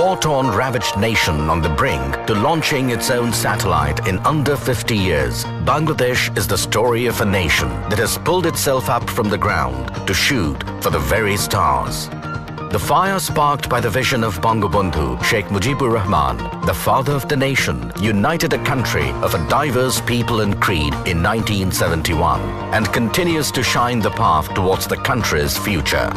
war-torn, ravaged nation on the brink to launching its own satellite in under 50 years, Bangladesh is the story of a nation that has pulled itself up from the ground to shoot for the very stars. The fire sparked by the vision of Bangabandhu Sheikh Mujibur Rahman, the father of the nation, united a country of a diverse people and creed in 1971 and continues to shine the path towards the country's future.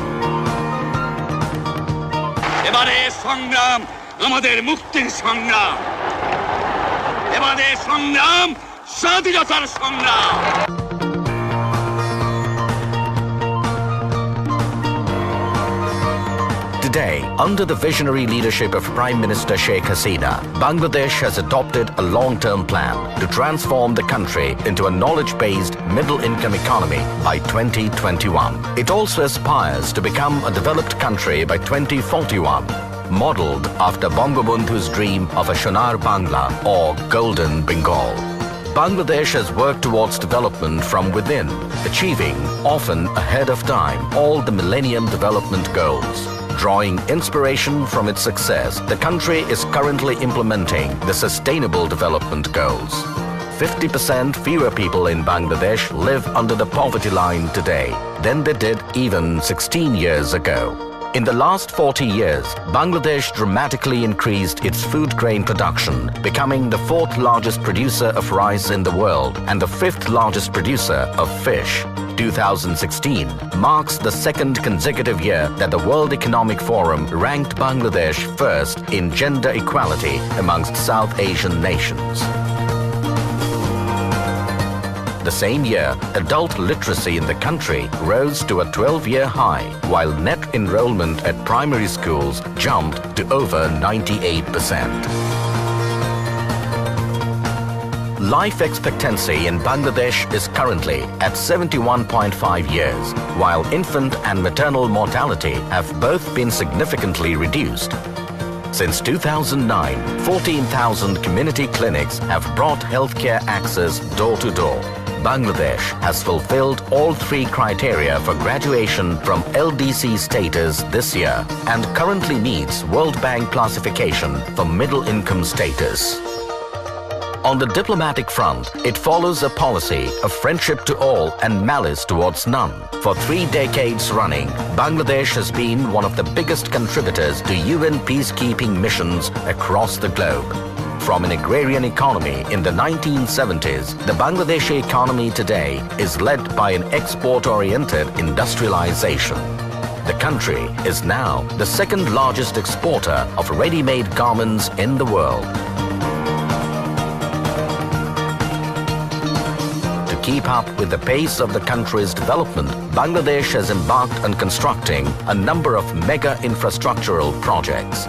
এবারে সংগ্রাম আমাদের মুক্তির সংগ্রাম এবারে সংগ্রাম স্বাধীনতার সংগ্রাম Today, under the visionary leadership of Prime Minister Sheikh Hasina, Bangladesh has adopted a long-term plan to transform the country into a knowledge-based middle-income economy by 2021. It also aspires to become a developed country by 2041, modeled after Bangabandhu's dream of a Sonar Bangla or Golden Bengal. Bangladesh has worked towards development from within, achieving, often ahead of time, all the Millennium Development Goals. Drawing inspiration from its success, the country is currently implementing the Sustainable Development Goals. 50% fewer people in Bangladesh live under the poverty line today than they did even 16 years ago. In the last 40 years, Bangladesh dramatically increased its food grain production, becoming the 4th largest producer of rice in the world and the 5th largest producer of fish. 2016 marks the second consecutive year that the World Economic Forum ranked Bangladesh first in gender equality amongst South Asian nations. The same year, adult literacy in the country rose to a 12-year high, while net enrollment at primary schools jumped to over 98%. Life expectancy in Bangladesh is currently at 71.5 years, while infant and maternal mortality have both been significantly reduced. Since 2009, 14,000 community clinics have brought healthcare access door to door. Bangladesh has fulfilled all 3 criteria for graduation from LDC status this year and currently meets World Bank classification for middle income status. On the diplomatic front, it follows a policy of friendship to all and malice towards none. For 3 decades running, Bangladesh has been one of the biggest contributors to UN peacekeeping missions across the globe. From an agrarian economy in the 1970s, the Bangladeshi economy today is led by an export-oriented industrialization. The country is now the 2nd largest exporter of ready-made garments in the world. To keep up with the pace of the country's development, Bangladesh has embarked on constructing a number of mega infrastructural projects.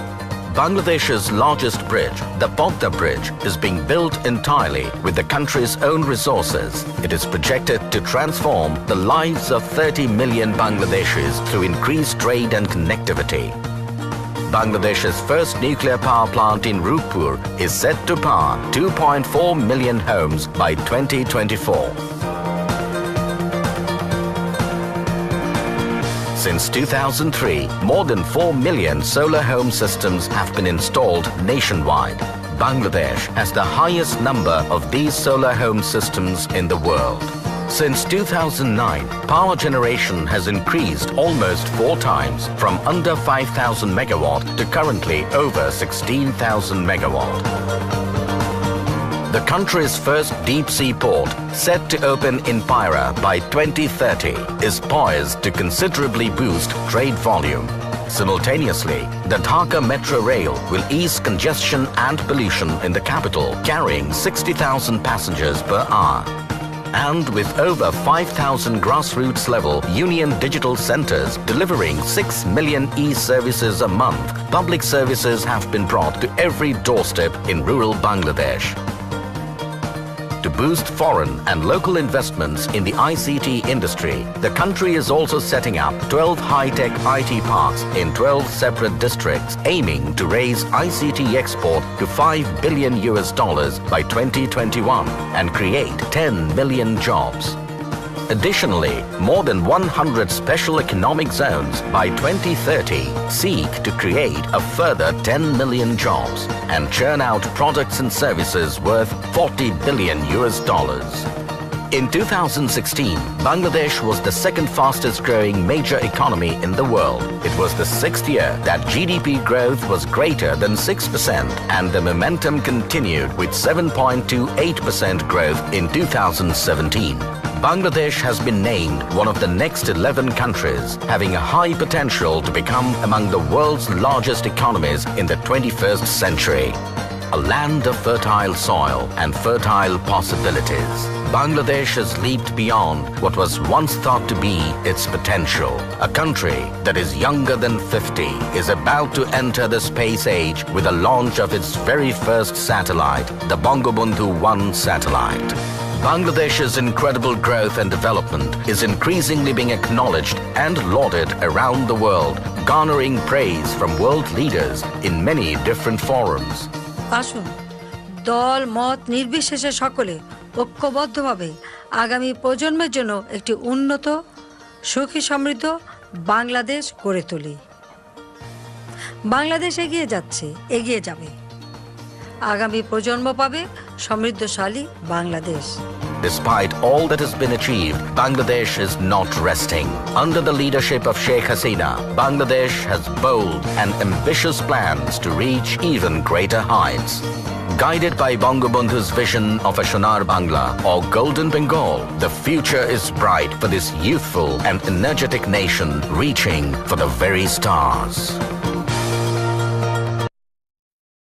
Bangladesh's largest bridge, the Podda Bridge, is being built entirely with the country's own resources. It is projected to transform the lives of 30 million Bangladeshis through increased trade and connectivity. Bangladesh's first nuclear power plant in Rupur is set to power 2.4 million homes by 2024. Since 2003, more than 4 million solar home systems have been installed nationwide. Bangladesh has the highest number of these solar home systems in the world. Since 2009, power generation has increased almost 4 times from under 5,000 megawatt to currently over 16,000 megawatt. The country's first deep-sea port, set to open in Pyra by 2030, is poised to considerably boost trade volume. Simultaneously, the Dhaka Metro Rail will ease congestion and pollution in the capital, carrying 60,000 passengers per hour. And with over 5,000 grassroots-level union digital centers delivering 6 million e-services a month, public services have been brought to every doorstep in rural Bangladesh. To boost foreign and local investments in the ICT industry, the country is also setting up 12 high-tech IT parks in 12 separate districts, aiming to raise ICT export to $5 billion by 2021 and create 10 million jobs. Additionally, more than 100 special economic zones by 2030 seek to create a further 10 million jobs and churn out products and services worth $40 billion. In 2016, Bangladesh was the second fastest growing major economy in the world. It was the sixth year that GDP growth was greater than 6%, and the momentum continued with 7.28% growth in 2017. Bangladesh has been named one of the next 11 countries having a high potential to become among the world's largest economies in the 21st century. A land of fertile soil and fertile possibilities, Bangladesh has leaped beyond what was once thought to be its potential. A country that is younger than 50 is about to enter the space age with the launch of its very first satellite, the Bangabandhu 1 satellite. Bangladesh's incredible growth and development is increasingly being acknowledged and lauded around the world, garnering praise from world leaders in many different forums. আসুন দল মত নির্বিশেষে সকলে ঐক্যবদ্ধভাবে আগামী প্রজন্মের জন্য একটি উন্নত সুখী সমৃদ্ধ বাংলাদেশ গড়ে তুলি। বাংলাদেশ এগিয়ে যাচ্ছে, এগিয়ে যাবে। আগামী প্রজন্ম পাবে সমৃদ্ধশালী Bangladesh. Despite all that has been achieved, Bangladesh is not resting. Under the leadership of Sheikh Hasina, Bangladesh has bold and ambitious plans to reach even greater heights. Guided by Bangabandhu's vision of a Sonar Bangla or Golden Bengal, the future is bright for this youthful and energetic nation reaching for the very stars.